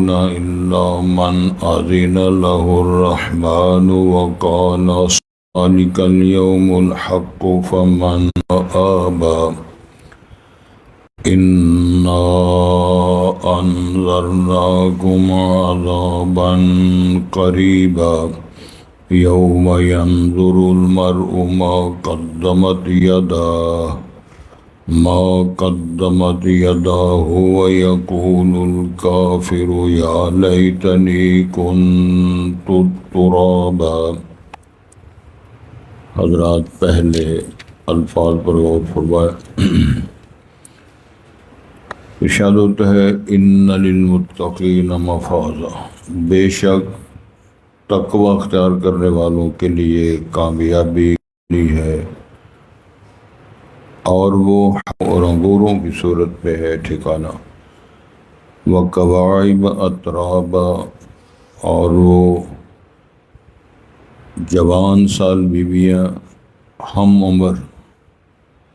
إلا من أذن له الرحمن وقال ذلك اليوم الحق فمن آبى إنا أنذرناكم عذابا قريبا يوم ينظر المرء ما قدمت يداه ويقول الكافر يا ليتني كنت ترابا۔ حضرات پہلے الفاظ پر غور فرمائے۔ ارشاد ہوتا ہے ان للمتقین مفازا، بے شک تقوی اختیار کرنے والوں کے لیے کامیابی ہے، اور وہ اور انگوروں کی صورت پہ ہے ٹھکانہ، وَكَوَاعِبَ أَتْرَابًا، اور وہ جوان سال بیویاں ہم عمر،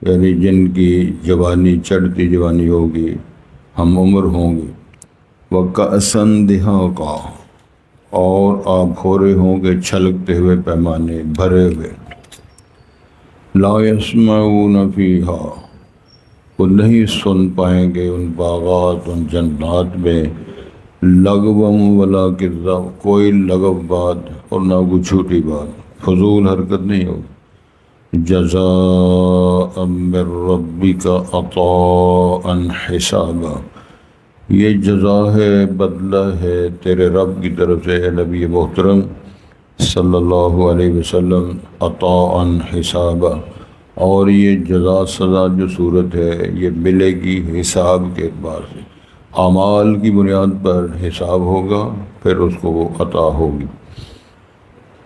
یعنی جن کی جوانی چڑھتی جوانی ہوگی، ہم عمر ہوں گے، وَكَأْسًا دِهَاقًا، اور آبخورے ہوں گے چھلکتے ہوئے پیمانے بھرے ہوئے، لا يسمعون فیہا، وہ نہیں سن پائیں گے ان باغات ان جنات میں، لغوا ولا کذا، کوئی لغو بات اور نہ کوئی جھوٹی بات، فضول حرکت نہیں ہوگی، جزاء من ربک عطاء حسابا، یہ جزا ہے، بدلہ ہے تیرے رب کی طرف سے اے نبی محترم صلی اللہ علیہ وسلم، عطاء حسابا، اور یہ جزا سزا جو صورت ہے یہ ملے گی حساب کے اعتبار سے، اعمال کی بنیاد پر حساب ہوگا، پھر اس کو وہ عطا ہوگی۔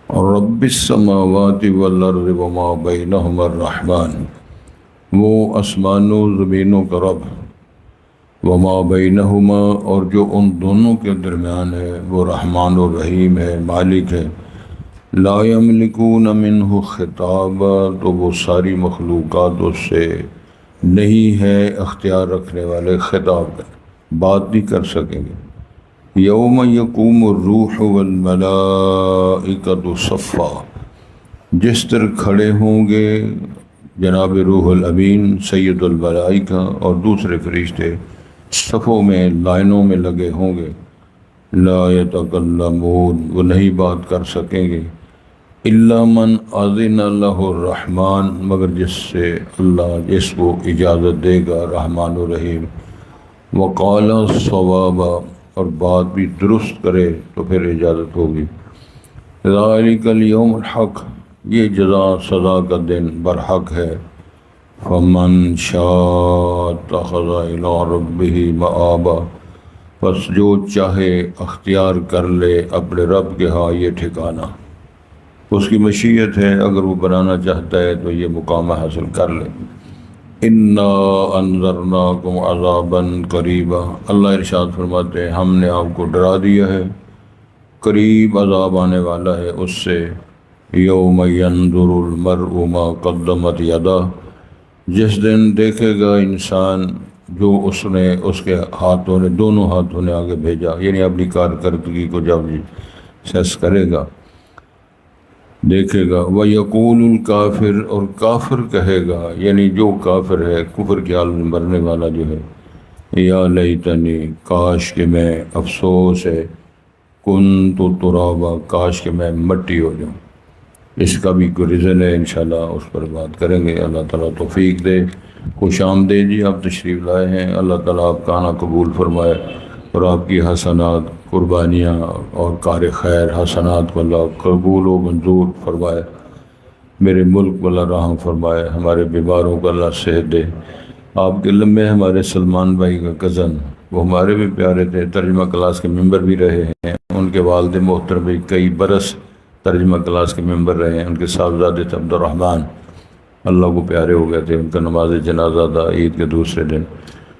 اور رب السماوات والارض وما بینہما الرحمن، وہ آسمانوں زمینوں کا رب، وما بینہما، اور جو ان دونوں کے درمیان ہے وہ رحمان و رحیم ہے، مالک ہے، لا یملکون منہ خطابا، تو وہ ساری مخلوقات اس سے نہیں ہے اختیار رکھنے والے خطاب کا، بات نہیں کر سکیں گے۔ یوم یقوم الروح والملائکۃ صفا، جس طرح کھڑے ہوں گے جناب روح الامین سید الملائکہ اور دوسرے فرشتے صفوں میں لائنوں میں لگے ہوں گے، لا یتکلمون، وہ نہیں بات کر سکیں گے، الا من اذن لہ الرحمن، مگر جس سے اللہ جس کو اجازت دے گا رحمان و رحیم، وقال صوابا، اور بات بھی درست کرے تو پھر اجازت ہوگی، ذالک الیوم الحق، یہ جزا سزا کا دن برحق ہے، فمن شاء اتخذ الی ربہ مآبا، بس جو چاہے اختیار کر لے اپنے رب کے ہاں یہ ٹھکانہ، اس کی مشیت ہے، اگر وہ بنانا چاہتا ہے تو یہ مقام حاصل کر لے۔ انا انذرناکم عذابا قریبا، اللہ ارشاد فرماتے ہیں ہم نے آپ کو ڈرا دیا ہے، قریب عذاب آنے والا ہے اس سے، یوم ینظر المرء ما قدمت یدہ، جس دن دیکھے گا انسان جو اس کے ہاتھوں نے دونوں ہاتھوں نے آگے بھیجا، یعنی اپنی کارکردگی کو جب سیس کرے گا دیکھے گا، وَيَقُولُ الْكَافِرُ، اور کافر کہے گا، یعنی جو کافر ہے کفر کے حال میں مرنے والا جو ہے، یا لیتنی، کاش کہ میں، افسوس ہے، کنت ترابا، کاش کہ میں مٹی ہو جاؤں۔ اس کا بھی کوئی ریزن ہے، انشاءاللہ اس پر بات کریں گے، اللہ تعالیٰ توفیق دے۔ خوش آمدید جی، آپ تشریف لائے ہیں، اللہ تعالیٰ آپ کا آنا قبول فرمائے، اور آپ کی حسنات قربانیاں اور کار خیر حسنات کو اللہ قبول و منظور فرمائے، میرے ملک کو اللہ رحم فرمائے، ہمارے بیماروں کو اللہ صحت دے۔ آپ کے لمبے ہمارے سلمان بھائی کا کزن، وہ ہمارے بھی پیارے تھے، ترجمہ کلاس کے ممبر بھی رہے ہیں، ان کے والد محترم بھی کئی برس ترجمہ کلاس کے ممبر رہے ہیں، ان کے صاحبزادے تھے عبد الرحمن، اللہ کو پیارے ہو گئے تھے، ان کا نماز جنازہ تھا عید کے دوسرے دن،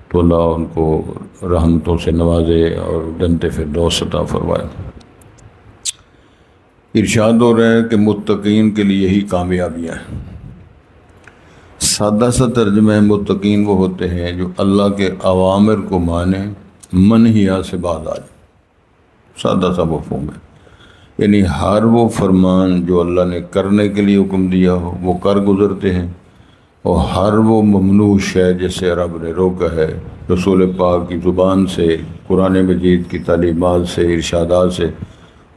تو اللہ ان کو رحمتوں سے نوازے اور جنت فردوس عطا فرمائے۔ ارشاد ہو رہا ہے کہ متقین کے لیے یہی کامیابیاں ہیں۔ سادہ سا ترجمہ ہے، متقین وہ ہوتے ہیں جو اللہ کے اوامر کو مانیں، منہیات سے باز آ جائیں۔ سادہ سا مفہوم ہے، یعنی ہر وہ فرمان جو اللہ نے کرنے کے لیے حکم دیا ہو وہ کر گزرتے ہیں، اور ہر وہ ممنوع شے جسے رب نے روکا ہے رسول پاک کی زبان سے، قرآن مجید کی تعلیمات سے، ارشادات سے،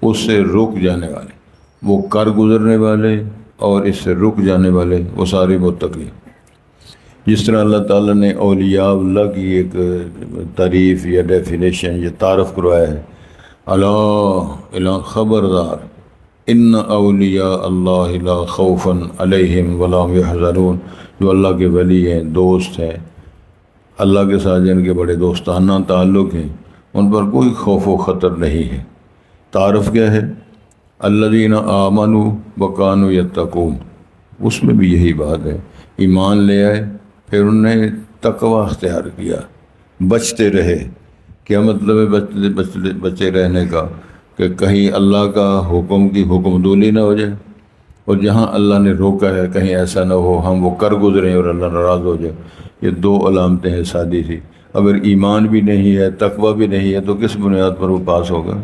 اس سے رک جانے والے، وہ کر گزرنے والے اور اس سے رک جانے والے وہ سارے متقی۔ جس طرح اللہ تعالیٰ نے اولیاء اللہ کی ایک تعریف یا ڈیفینیشن یا تعارف کروایا ہے، الا خبردار ان اولیاء اللہ لا خوف علیہم ولا هم یحزنون، جو اللہ کے ولی ہیں، دوست ہیں، اللہ کے ساتھ جن کے بڑے دوستانہ تعلق ہیں، ان پر کوئی خوف و خطر نہیں ہے۔ تعارف کیا ہے؟ الذین آمنوا وکانوا یتقون، اس میں بھی یہی بات ہے، ایمان لے آئے پھر انہوں نے تقوی اختیار کیا، بچتے رہے۔ کیا مطلب ہے بچے رہنے کا؟ کہ کہیں اللہ کا حکم کی حکم دولی نہ ہو جائے، اور جہاں اللہ نے روکا ہے کہیں ایسا نہ ہو ہم وہ کر گزریں اور اللہ ناراض ہو جائے۔ یہ دو علامتیں ہیں سادی سی۔ اگر ایمان بھی نہیں ہے، تقوی بھی نہیں ہے، تو کس بنیاد پر وہ پاس ہوگا؟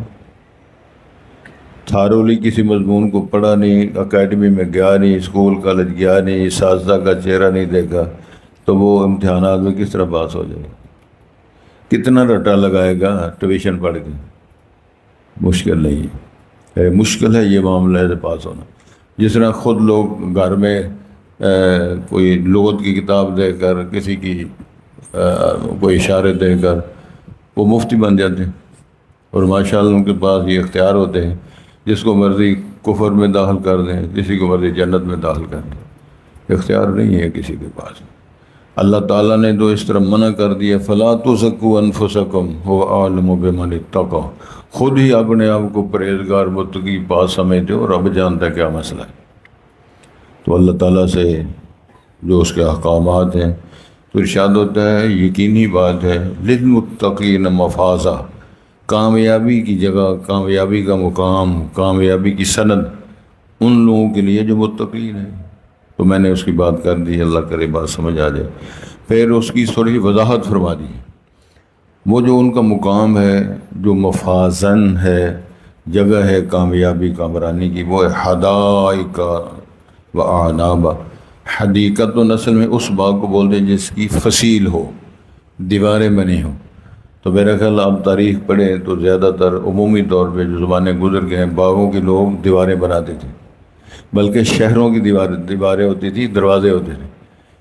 تھارولی کسی مضمون کو پڑھا نہیں، اکیڈمی میں گیا نہیں، اسکول کالج گیا نہیں، اساتذہ کا چہرہ نہیں دیکھا، تو وہ امتحانات میں کس طرح پاس ہو جائے گا؟ کتنا رٹا لگائے گا ٹیوشن پڑھ کے؟ مشکل نہیں ہے، مشکل ہے یہ معاملہ ہے پاس ہونا۔ جس طرح خود لوگ گھر میں کوئی لغت کی کتاب دے کر، کسی کی کوئی اشارے دے کر وہ مفتی بن جاتے ہیں، اور ماشاءاللہ ان کے پاس یہ اختیار ہوتے ہیں، جس کو مرضی کفر میں داخل کر دیں، کسی کو مرضی جنت میں داخل کر دیں، اختیار نہیں ہے کسی کے پاس۔ اللہ تعالیٰ نے تو اس طرح منع کر دیا، فَلَا تُزَكُّوا أَنفُسَكُمْ هُوَ أَعْلَمُ بِمَنِ اتَّقَىٰ، خود ہی اپنے آپ کو پرہیزگار متقی پاس سمجھتے ہو، رب جانتا ہے کیا مسئلہ ہے۔ تو اللہ تعالیٰ سے جو اس کے احکامات ہیں، تو ارشاد ہوتا ہے یقینی بات ہے، للمتقین مفازہ، کامیابی کی جگہ، کامیابی کا مقام، کامیابی کی سند ان لوگوں کے لیے جو متقین ہیں۔ تو میں نے اس کی بات کر دی، اللہ کرے بات سمجھ آ جائے۔ پھر اس کی تھوڑی وضاحت فرما دی، وہ جو ان کا مقام ہے، جو مفازن ہے، جگہ ہے کامیابی کامرانی کی، وہ حدائق و اعناب۔ حدیقت و نسل میں اس باغ کو بولتے ہیں جس کی فصیل ہو، دیواریں بنی ہوں۔ تو میرا خیال آپ تاریخ پڑھیں تو زیادہ تر عمومی طور پہ جو زمانے گزر گئے ہیں، باغوں کے لوگ دیواریں بناتے تھے، بلکہ شہروں کی دیواریں ہوتی تھی، دروازے ہوتے تھے۔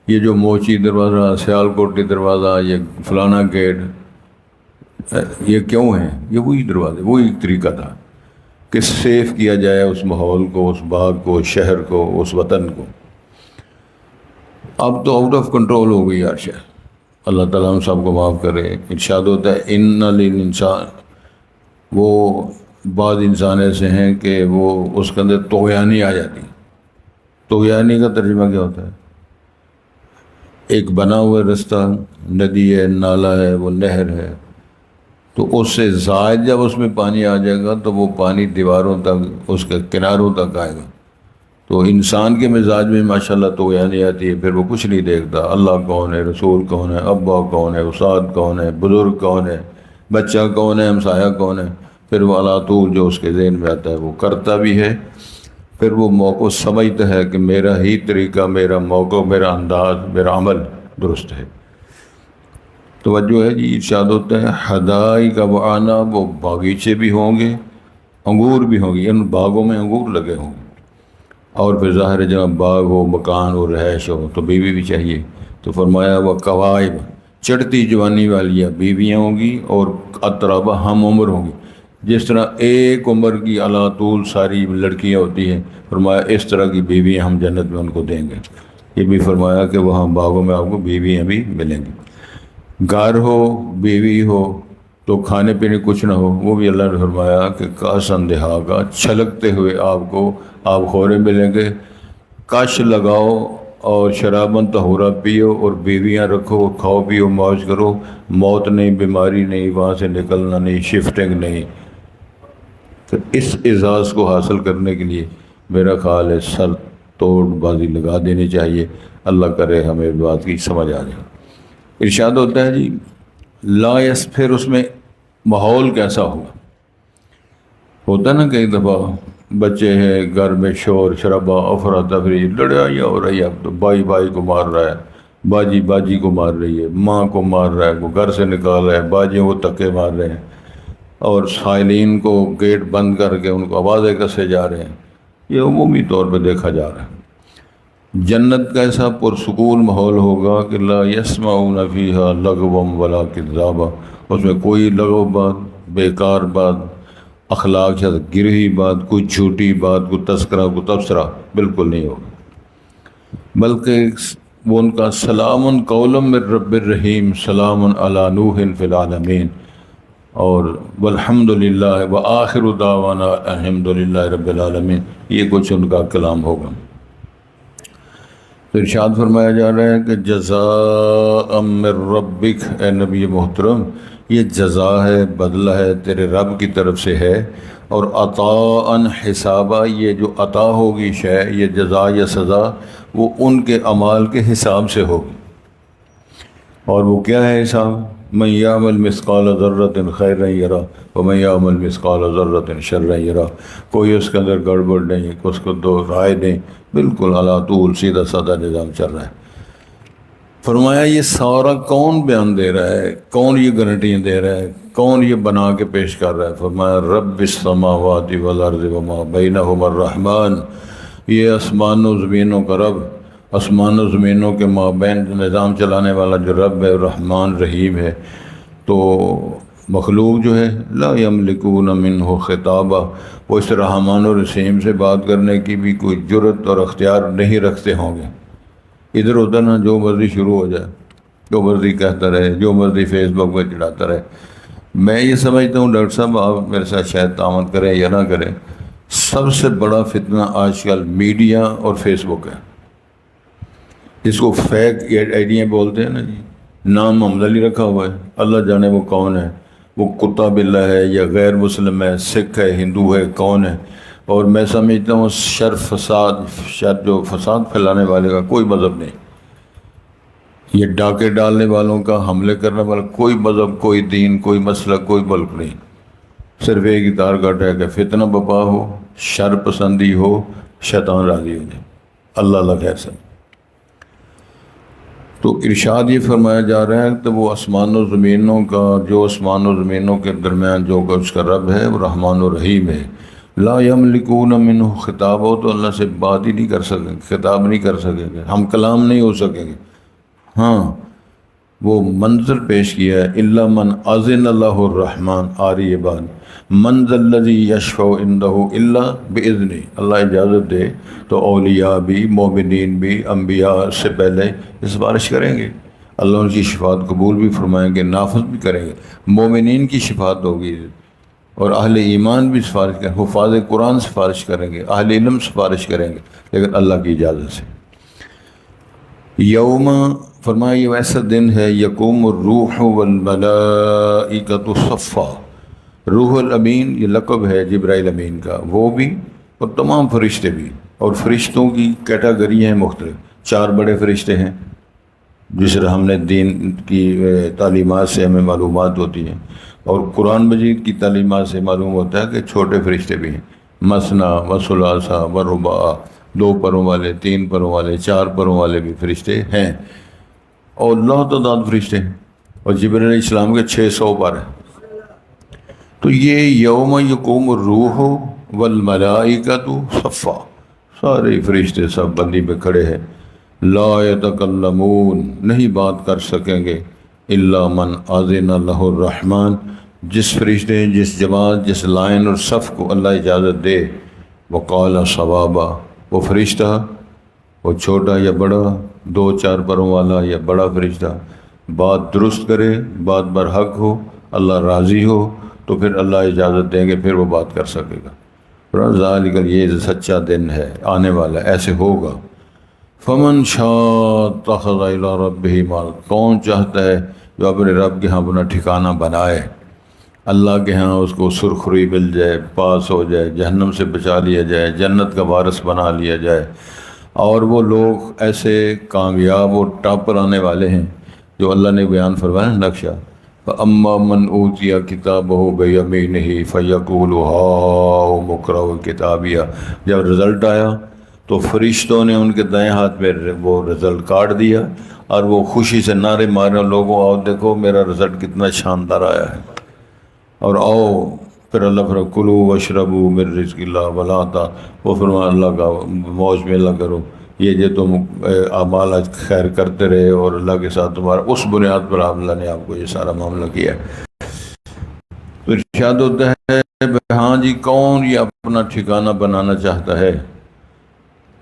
یہ جو موچی دروازہ، سیال کوٹی دروازہ، یہ فلانا گیٹ، یہ کیوں ہیں؟ یہ وہی دروازے، وہی طریقہ تھا کہ سیف کیا جائے اس ماحول کو، اس باغ کو، اس شہر کو، اس وطن کو۔ اب تو آؤٹ آف کنٹرول ہو گئی ہر شہر۔ اللہ تعالیٰ ہم سب کو معاف کرے۔ ارشاد ہوتا ہے ان للانسان، وہ بعض انسان ایسے ہیں کہ وہ اس کے اندر طغیانی آ جاتی۔ طغیانی کا ترجمہ کیا ہوتا ہے؟ ایک بنا ہوا رستہ، ندی ہے، نالا ہے، وہ نہر ہے، تو اس سے زائد جب اس میں پانی آ جائے گا تو وہ پانی دیواروں تک، اس کے کناروں تک آئے گا۔ تو انسان کے مزاج میں ماشاءاللہ طغیانی آتی ہے، پھر وہ کچھ نہیں دیکھتا، اللہ کون ہے، رسول کون ہے، ابا کون ہے، استاد کون ہے، بزرگ کون ہے، بچہ کون ہے، ہمسایہ کون ہے، پھر وہ علا طول جو اس کے ذہن میں آتا ہے وہ کرتا بھی ہے۔ پھر وہ موقع سمجھتا ہے کہ میرا ہی طریقہ، میرا موقع، میرا انداز، میرا عمل درست ہے۔ توجہ ہے جی، ارشاد ہوتا ہے حدائق و اعناب، وہ باغیچے بھی ہوں گے، انگور بھی ہوں گے، ان باغوں میں انگور لگے ہوں گے۔ اور پھر ظاہر ہے جہاں باغ ہو، مکان ہو، رہائش ہو، تو بیوی بھی چاہیے۔ تو فرمایا وہ قوائب، چڑھتی جوانی والیاں بیویاں ہوں گی، اور اطرابہ ہم عمر ہوں گی۔ جس طرح ایک عمر کی علا طول ساری لڑکیاں ہوتی ہیں، فرمایا اس طرح کی بیویاں ہم جنت میں ان کو دیں گے۔ یہ بھی فرمایا کہ وہاں باغوں میں آپ کو بیویاں بھی ملیں گی۔ گھر ہو، بیوی ہو، تو کھانے پینے کچھ نہ ہو، وہ بھی اللہ نے فرمایا کہ کاسن دہا کا، چھلکتے ہوئے آپ کو آب خورے ملیں گے۔ کش لگاؤ اور شرابن طہورا پیو، اور بیویاں رکھو، کھاؤ پیو، موج کرو، موت نہیں، بیماری نہیں، وہاں سے نکلنا نہیں، شفٹنگ نہیں۔ تو اس اعزاز کو حاصل کرنے کے لیے میرا خیال ہے سر توڑ بازی لگا دینی چاہیے۔ اللہ کرے ہمیں بات کی سمجھ آ جائے۔ ارشاد ہوتا ہے جی لا یس، پھر اس میں ماحول کیسا ہوگا؟ ہوتا نا کئی دفعہ بچے ہیں گھر میں شور شرابہ افراتفری لڑائی ہو رہی ہے، اب تو بھائی بھائی کو مار رہا ہے، باجی باجی کو مار رہی ہے، ماں کو مار رہا ہے، وہ گھر سے نکال رہا ہے، باجیوں کو دھکے مار رہے ہیں، اور سائلین کو گیٹ بند کر کے ان کو آوازیں کسے جا رہے ہیں۔ یہ عمومی طور پہ دیکھا جا رہا ہے۔ جنت کا ایسا پرسکون ماحول ہوگا کہ لا یسمعون فیہا لغوا ولا کذابا، اس میں کوئی لغو بات، بیکار بات، اخلاق سے گرہی بات، کوئی جھوٹی بات، کوئی تذکرہ، کوئی تبصرہ بالکل نہیں ہوگا، بلکہ وہ ان کا سلام قولا من رب الرحیم، سلام علی نوح فی العالمین، اور والحمد للہ وآخر دعوانا الحمد للہ رب العالمین، یہ کچھ ان کا کلام ہوگا۔ تو ارشاد فرمایا جا رہا ہے کہ جزاء من ربک، اے نبی محترم یہ جزا ہے، بدلہ ہے، تیرے رب کی طرف سے ہے، اور عطاء حسابا، یہ جو عطا ہوگی شے، یہ جزا یا سزا، وہ ان کے اعمال کے حساب سے ہوگی۔ اور وہ کیا ہے حساب؟ من یعمل مثقال ذرۃ خیرا یرہ ومن یعمل مثقال ذرۃ شرا یرہ، کوئی اس کے اندر گڑبڑ نہیں، اس کو دو رائے نہیں، بالکل علی طول سیدھا سادہ نظام چل رہا ہے۔ فرمایا یہ سارا کون بیان دے رہا ہے، کون یہ گارنٹیاں دے رہا ہے، کون یہ بنا کے پیش کر رہا ہے؟ فرمایا رب السماوات والارض وما بینہما الرحمن، یہ آسمان و زمینوں کا رب، آسمان و زمینوں کے مابین نظام چلانے والا جو رب ہے، رحمان رحیم ہے۔ تو مخلوق جو ہے لا یملکون منہ خطابہ، وہ اس رحمان و رحیم سے بات کرنے کی بھی کوئی جرت اور اختیار نہیں رکھتے ہوں گے۔ ادھر ادھر نہ جو مرضی شروع ہو جائے، جو مرضی کہتا رہے، جو مرضی فیس بک پہ چڑھاتا رہے۔ میں یہ سمجھتا ہوں ڈاکٹر صاحب، آپ میرے ساتھ شاید تعاون کریں یا نہ کریں، سب سے بڑا فتنہ آج کل میڈیا اور فیس بک ہے، جس کو فیک آئیڈیاں بولتے ہیں نا جی، نام محمد علی رکھا ہوا ہے، اللہ جانے وہ کون ہے، وہ کتا بلہ ہے یا غیر مسلم ہے، سکھ ہے، ہندو ہے، کون ہے۔ اور میں سمجھتا ہوں جو فساد پھیلانے والے کا کوئی مذہب نہیں، یہ ڈاکے ڈالنے والوں کا، حملے کرنے والا کوئی مذہب، کوئی دین، کوئی مسلک، کوئی ملک نہیں، صرف ایک ہی ٹارگٹ ہے کہ فتنہ بپا ہو، شر پسندی ہو، شیطان راضی ہو جائے، اللہ اللہ خیر سے۔ تو ارشاد یہ فرمایا جا رہا ہے کہ وہ آسمان و زمینوں کا، جو آسمان و زمینوں کے درمیان جو اس کا رب ہے وہ رحمان و رحیم ہے۔ لا یملکون منہ خطاب، ہو تو اللہ سے بات ہی نہیں کر سکیں گے، خطاب نہیں کر سکیں گے، ہم کلام نہیں ہو سکیں گے۔ ہاں وہ منظر پیش کیا ہے، الا من اذن اللہ الرحمن، آری یہ بات، من ذا الذی یشفع عندہ الا باذنہ، اللہ اجازت دے تو اولیاء بھی، مومنین بھی، انبیاء سے پہلے سفارش کریں گے، اللہ ان کی شفاعت قبول بھی فرمائیں گے، نافذ بھی کریں گے، مومنین کی شفاعت ہوگی، اور اہل ایمان بھی سفارش کریں گے، حفاظ قرآن سفارش کریں گے، اہل علم سفارش کریں گے، لیکن اللہ کی اجازت سے۔ یوم، فرمایا یہ ویسا دن ہے، یقوم الروح والملائکۃ صفا، روح الامین یہ لقب ہے جبرائیل امین کا، وہ بھی اور تمام فرشتے بھی، اور فرشتوں کی کیٹاگریاں ہیں مختلف، 4 بڑے فرشتے ہیں جس طرح ہم نے دین کی تعلیمات سے ہمیں معلومات ہوتی ہیں، اور قرآن مجید کی تعلیمات سے معلوم ہوتا ہے کہ چھوٹے فرشتے بھی ہیں، مثنا و ثلاثہ و رباع، 2 پروں والے، 3 پروں والے، 4 پروں والے بھی فرشتے ہیں، اور اللہ تعداد فرشتے ہیں، اور جبرائیل علیہ السلام کے 600 پر ہیں۔ تو یہ یوم یقوم الروح والملائکۃ صفا، سارے فرشتے سب بندی پہ کھڑے ہیں، لا یتکلمون، نہیں بات کر سکیں گے، الا من اذن له الرحمن، جس فرشتے، جس جماعت، جس لائن اور صف کو اللہ اجازت دے، وقال صوابا، وہ فرشتہ، وہ چھوٹا یا بڑا، 2-4 پروں والا یا بڑا فرشتہ، بات درست کرے، بات برحق ہو، اللہ راضی ہو، تو پھر اللہ اجازت دیں گے، پھر وہ بات کر سکے گا۔ ذالک، یہ سچا دن ہے، آنے والا، ایسے ہوگا۔ فمن شاء اتخذ الی ربہ مآب، کون چاہتا ہے جو اپنے رب کے ہاں اپنا ٹھکانہ بنائے، اللہ کے ہاں اس کو سرخروئی مل جائے، پاس ہو جائے، جہنم سے بچا لیا جائے، جنت کا وارث بنا لیا جائے۔ اور وہ لوگ ایسے کامیاب اور ٹاپ پر آنے والے ہیں جو اللہ نے بیان فرمایا نقشہ، اما من اوتی کتابہ بیمینہ فیقول ہاؤم اقرؤوا کتابیہ، جب رزلٹ آیا تو فرشتوں نے ان کے دائیں ہاتھ میں وہ رزلٹ کاٹ دیا اور وہ خوشی سے نعرے مارے، لوگوں آؤ دیکھو میرا رزلٹ کتنا شاندار آیا ہے، اور آؤ پھر اللہ فرماتا کلوا واشربوا من رزق اللہ ولا وہ فرمایا اللہ کا موج میں اللہ کرو، یہ جو تم اعمال خیر کرتے رہے اور اللہ کے ساتھ تمہارا اس بنیاد پر اللہ نے آپ کو یہ سارا معاملہ کیا ہے۔ تو ارشاد ہوتا ہے ہاں جی کون یہ اپنا ٹھکانہ بنانا چاہتا ہے،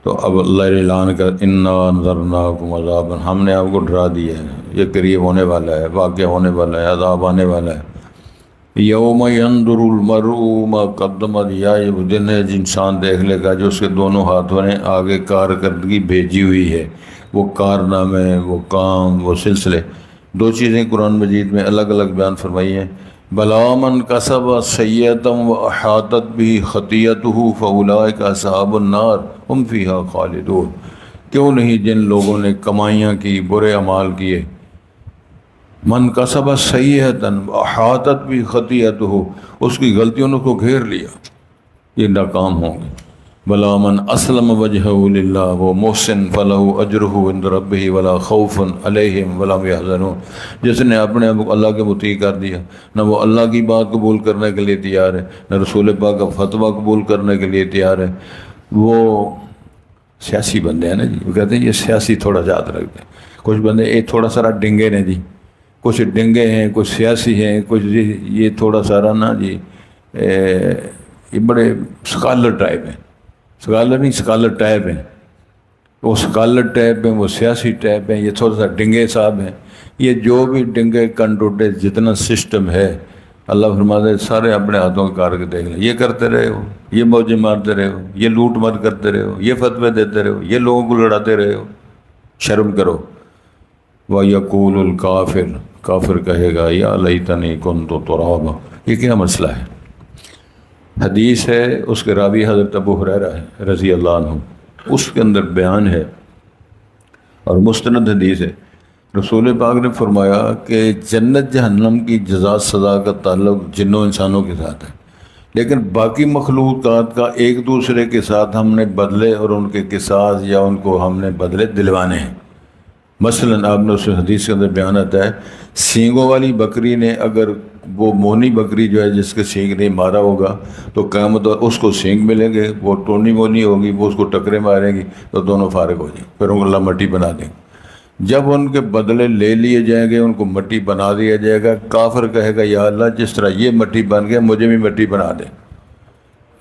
تو اب اللہ اعلان کر انا انذرناکم عذابا، ہم نے آپ کو ڈرا دیا ہے، یہ قریب ہونے والا ہے، واقع ہونے والا ہے، عذاب آنے والا ہے۔ یوم ینظر المرء ما قدمت، یا یہ وہ دن ہے انسان دیکھ لے گا جو اس کے دونوں ہاتھوں نے آگے کارکردگی بھیجی ہوئی ہے، وہ کارنامے، وہ کام، وہ سلسلے۔ دو چیزیں قرآن مجید میں الگ الگ بیان فرمائی ہیں، بلا من کسب سیئۃ واحاطت بہ خطیئتہ فاولئک اصحاب النار ہم فیہا خالدون، کیوں نہیں جن لوگوں نے کمائیاں کی، برے اعمال کیے، من کسب سیئۃ احاطت بھی خطیئتہ، اس کی غلطیوں نے اس کو گھیر لیا، یہ ناکام ہوں گے۔ بلا من اسلم وجہہ للہ وہ محسن فلہ اجرہ عند ربہ ولا خوف علیہم ولا هم یحزنون، جس نے اپنے آپ کو اللہ کے مطیع کر دیا، نہ وہ اللہ کی بات قبول کرنے کے لیے تیار ہے، نہ رسول پاک کا فتویٰ قبول کرنے کے لیے تیار ہے۔ وہ سیاسی بندے ہیں نا جی، وہ کہتے ہیں یہ سیاسی تھوڑا یاد رکھتے ہیں، کچھ بندے یہ تھوڑا سارا ڈنگے نے جی، کچھ ڈنگے ہیں، کچھ سیاسی ہیں، کچھ یہ تھوڑا سارا نا جی یہ بڑے سکالر ٹائپ ہیں، سکالر نہیں سکالر ٹائپ ہیں، وہ سکالر ٹائپ ہیں، وہ سیاسی ٹائپ ہیں، یہ تھوڑا سا ڈنگے صاحب ہیں۔ یہ جو بھی ڈنگے کنٹوٹے جتنا سسٹم ہے، اللہ فرماتا ہے سارے اپنے ہاتھوں کے کار کے دیکھ لیں، یہ کرتے رہے ہو، یہ موجیں مارتے رہے ہو، یہ لوٹ مار کرتے رہے ہو، یہ فتوے دیتے رہے ہو، یہ لوگوں کو لڑاتے رہے ہو، شرم کرو۔ وَيَقُولُ الْكَافِرُ، کافر کہے گا یا لیتنی کنت ترابا، یہ کیا مسئلہ ہے؟ حدیث ہے، اس کے راوی حضرت ابو ہریرہ ہے رضی اللہ عنہ، اس کے اندر بیان ہے اور مستند حدیث ہے، رسول پاک نے فرمایا کہ جنت جہنم کی جزا سزا کا تعلق جنوں انسانوں کے ساتھ ہے، لیکن باقی مخلوقات کا ایک دوسرے کے ساتھ ہم نے بدلے اور ان کے قصاص یا ان کو ہم نے بدلے دلوانے ہیں۔ مثلاً آپ نے اس حدیث کے اندر بیان آتا ہے سینگوں والی بکری نے اگر وہ مونی بکری جو ہے جس کے سینگ نہیں مارا ہوگا تو قیامت اور اس کو سینگ ملیں گے، وہ ٹونی مونی ہوگی، وہ اس کو ٹکرے مارے گی تو دونوں فارغ ہو جائیں، پھر ان کو اللہ مٹی بنا دیں گے۔ جب ان کے بدلے لے لیے جائیں گے، ان کو مٹی بنا دیا جائے گا، کافر کہے گا یا اللہ جس طرح یہ مٹی بن گیا مجھے بھی مٹی بنا دیں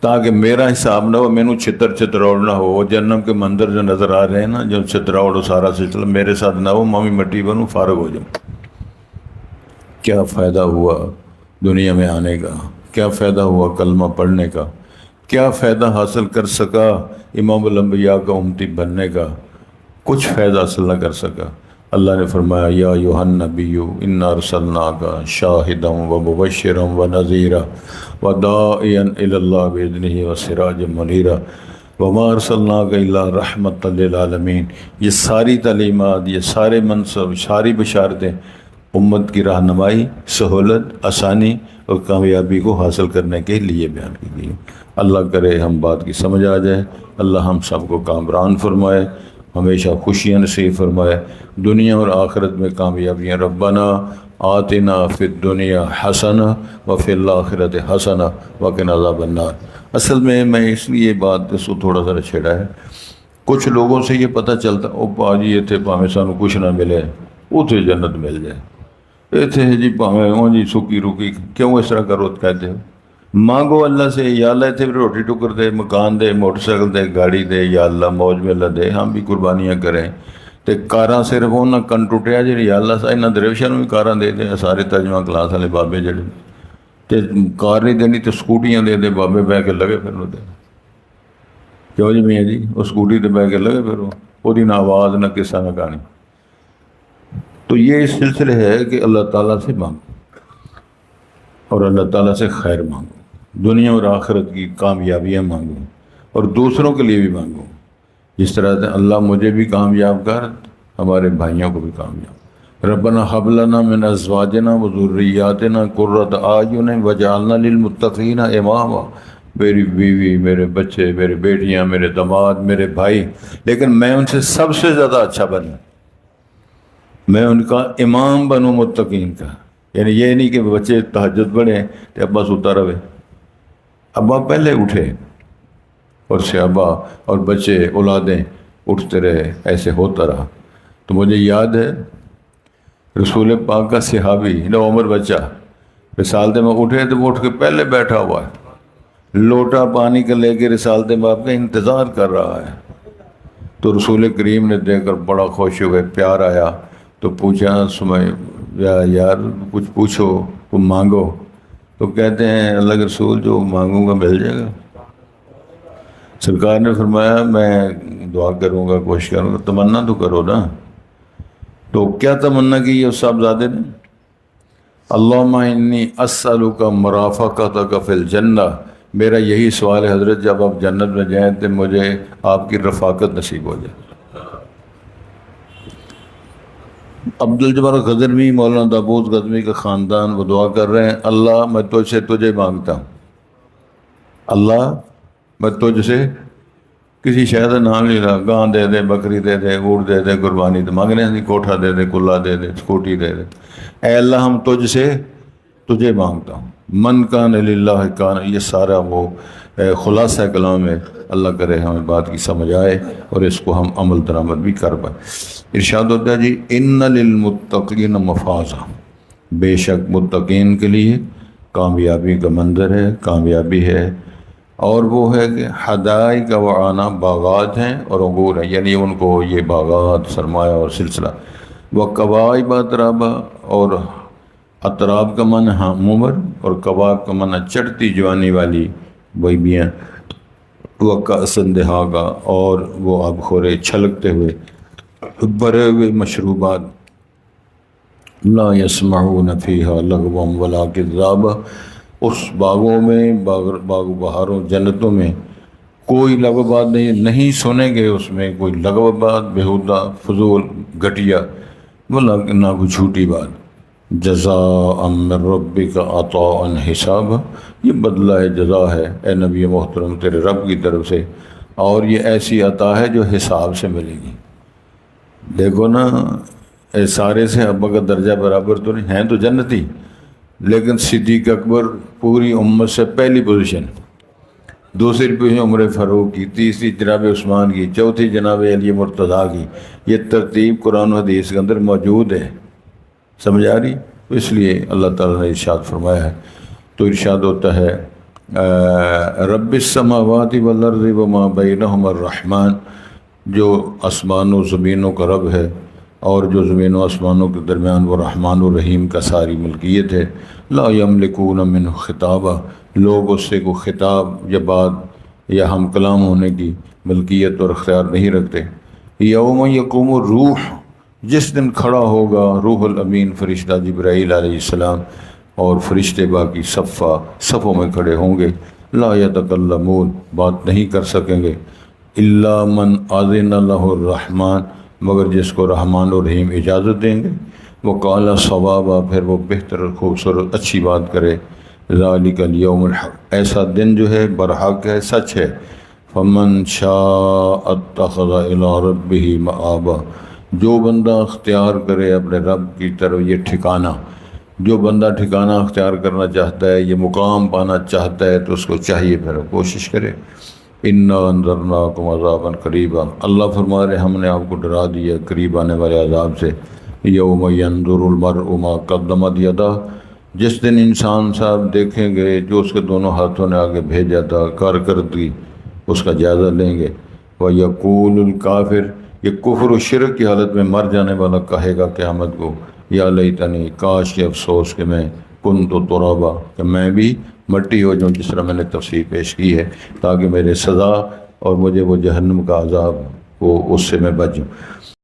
تاکہ میرا حساب نہ ہو، مینوں چھتر چھتروڑ نہ ہو، وہ جہنم کے منظر جو نظر آ رہے ہیں نا، جو چھتروڑ سارا سلسلہ میرے ساتھ نہ ہو، میں بھی مٹی بنوں، فارغ ہو جاؤں۔ کیا فائدہ ہوا دنیا میں آنے کا؟ کیا فائدہ ہوا کلمہ پڑھنے کا؟ کیا فائدہ حاصل کر سکا امام الانبیاء کا امتی بننے کا؟ کچھ فائدہ حاصل نہ کر سکا۔ اللہ نے فرمایا یا ایھا النبی انا ارسلناک شاہدا ومبشرا ونذیرا وداعیا الی اللہ باذنہ وسراجا منیرا وما ارسلناک الا رحمۃ للعالمین۔ یہ ساری تعلیمات، یہ سارے منصب، ساری بشارتیں امت کی رہنمائی، سہولت، آسانی اور کامیابی کو حاصل کرنے کے لیے بیان کی گئی۔ اللہ کرے ہم بات کی سمجھ آ جائے، اللہ ہم سب کو کامران فرمائے، ہمیشہ خوشیاں نصیب فرمائے، دنیا اور آخرت میں کامیابیاں۔ ربنا آتنا فی الدنیا حسنہ وفی الآخرۃ حسنہ وقنا عذاب النار۔ اصل میں اس لیے بات اس کو تھوڑا سا چھیڑا ہے، کچھ لوگوں سے یہ پتہ چلتا او پاجی یہ تھے پاویں سانوں کچھ نہ ملے اتھے جنت مل جائے، اتھے جی پاویں ہوں جی سکی روکی، کیوں اس طرح کرو کہتے ہو؟ مانگو اللہ سے، یا اللہ اتنے روٹی ٹکر دے، مکان دے، موٹر سائیکل دے، گاڑی دے، یا اللہ موج میں اللہ دے، ہم بھی قربانیاں کریں۔ تے کاراں صرف ہونا کن ٹوٹیا جی، یا اللہ سا انہاں درویشاں نوں بھی کاراں دے دے، سارے ترجمہ کلاس والے بابے جڑے تے کار نہیں دینی تے سکوٹیاں دے دے، بابے بہ کے لگے پھرن دے، کیوں جی میاں جی وہ سکوٹی تے بہ کے لگے پھرو، وہ نہ آواز نہ قصہ نہ کہانی۔ تو یہ سلسلے ہے کہ اللہ تعالیٰ سے مانگو اور اللہ تعالیٰ سے خیر مانگو، دنیا اور آخرت کی کامیابیاں مانگو اور دوسروں کے لیے بھی مانگو، جس طرح سے اللہ مجھے بھی کامیاب کر، ہمارے بھائیوں کو بھی کامیاب۔ ربنا حب لنا من ازواجنا و ذریاتنا قرۃ اعین وجعلنا للمتقین اماما، میری بیوی، میرے بچے، میری بیٹیاں، میرے داماد، میرے بھائی، لیکن میں ان سے سب سے زیادہ اچھا بنوں، میں ان کا امام بنوں متقین کا۔ یعنی یہ نہیں کہ بچے تہجد پڑھیں تو ابا سوتا رہے، ابا پہلے اٹھے اور صحابہ اور بچے اولادیں اٹھتے رہے، ایسے ہوتا رہا۔ تو مجھے یاد ہے رسول پاک کا صحابی عمر بچہ رسالت میں اٹھے تو وہ اٹھ کے پہلے بیٹھا ہوا ہے، لوٹا پانی کا لے کے رسالت باپ کا انتظار کر رہا ہے۔ تو رسول کریم نے دیکھ کر بڑا خوش ہوئے، پیار آیا تو پوچھا یار کچھ پوچھو، تم مانگو۔ تو کہتے ہیں اللہ کے رسول جو مانگوں گا مل جائے گا۔ سرکار نے فرمایا میں دعا کروں گا، کوشش کروں گا، تمنا تو کرو نا۔ تو کیا تمنا کی ہے اس صاحبزادے نے؟ اللہم انی اسألک مرافقتک فی الجنہ، میرا یہی سوال ہے حضرت جب آپ جنت میں جائیں تو مجھے آپ کی رفاقت نصیب ہو جائے۔ عبدالجبار غزنوی، مولانا دابوس غزنوی کا خاندان، وہ دعا کر رہے ہیں اللہ میں تجھ سے تجھے مانگتا ہوں، اللہ میں تجھ سے کسی شے کا نام نہیں رہا، گاں دے دے، بکری دے دے، اونٹ دے دے، قربانی تو مانگنے نہیں، کوٹھا دے دے، کلا دے دے، اسکوٹی دے دے، اے اللہ ہم تجھ سے تجھے مانگتا ہوں۔ من کان للہ کان، یہ سارا وہ خلاصہ کلام ہے۔ اللہ کرے ہمیں بات کی سمجھ آئے اور اس کو ہم عمل درآمد بھی کر پائیں۔ ارشاد ہوتا ہے جی ان للمتقین مفازہ، بے شک متقین کے لیے کامیابی کا منظر ہے، کامیابی ہے، اور وہ ہے کہ حدائق و اعناب، باغات ہیں اور انگور ہیں، یعنی ان کو یہ باغات سرمایہ اور سلسلہ، وہ قوائب اترابا، اور اطراب کا معنی ہمعمر اور کباب کا معنی چڑھتی جوانی والی بیبیاں، وہ کأسن دہاغا، اور وہ آب خورے چھلکتے ہوئے بھرے ہوئے مشروبات، لا یسمعون فیہا لغوا ولا کذابا، اس باغوں میں باغ و بہاروں جنتوں میں کوئی لغو بات نہیں سنیں گے، اس میں کوئی لغو بات، بیہودہ، فضول، گھٹیا، ولا نہ کوئی جھوٹی بات۔ جزاء من ربک عطاء حسابا، یہ بدلہ ہے، جزا ہے اے نبی محترم تیرے رب کی طرف سے، اور یہ ایسی عطا ہے جو حساب سے ملے گی۔ دیکھو نا سارے سے ابا کا درجہ برابر تو نہیں ہیں، تو جنتی، لیکن صدیق اکبر پوری امت سے پہلی پوزیشن، دوسری پوزیشن عمر فاروق کی، تیسری جناب عثمان کی، چوتھی جناب علی مرتضیٰ کی۔ یہ ترتیب قرآن و حدیث کے اندر موجود ہے، سمجھ آ رہی؟ اس لیے اللہ تعالیٰ نے ارشاد فرمایا ہے۔ تو ارشاد ہوتا ہے رب السماوات والارض وما بینہما الرحمن، جو آسمان و زمینوں کا رب ہے اور جو زمین و آسمانوں کے درمیان وہ رحمان و رحیم کا ساری ملکیت ہے، لا یملکون منہ خطابا، لوگ اس سے کوئی خطاب یا بات یا ہم کلام ہونے کی ملکیت اور اختیار نہیں رکھتے۔ یوم یقوم الروح، جس دن کھڑا ہوگا روح الامین، فرشتہ جبرائیل علیہ السلام، اور فرشتے باقی صفوں میں کھڑے ہوں گے، لا یتکلمون، بات نہیں کر سکیں گے، الا من اذن لہ الرحمن، مگر جس کو رحمان و رحیم اجازت دیں گے، وہ قال صوابا، پھر وہ بہتر، خوبصورت، اچھی بات کرے، ذالک الیوم الحق، ایسا دن جو ہے برحق ہے، سچ ہے، فمن شاء اتخذ الی ربہ مآبا، جو بندہ اختیار کرے اپنے رب کی طرف یہ ٹھکانہ، جو بندہ ٹھکانہ اختیار کرنا چاہتا ہے، یہ مقام پانا چاہتا ہے، تو اس کو چاہیے پھر کوشش کرے۔ انا انذرناکم عذابا قریبا، اللہ فرما رہے ہم نے آپ کو ڈرا دیا قریب آنے والے عذاب سے۔ یوم ینظر المرء ما قدمت یداہ، جس دن انسان صاحب دیکھیں گے جو اس کے دونوں ہاتھوں نے آگے بھیجا تھا، کارکردگی اس کا جائزہ لیں گے۔ وَيَقُولُ الْكَافِرُ، یہ کفر و شرک کی حالت میں مر جانے والا کہے گا قیامت کو، یا لیتنی، کاش کہ افسوس کہ میں کنت ترابا، کہ میں بھی مٹی ہو جاؤں، جس طرح میں نے تفسیر پیش کی ہے، تاکہ میرے سزا اور مجھے وہ جہنم کا عذاب وہ اس سے میں بچ جاؤں۔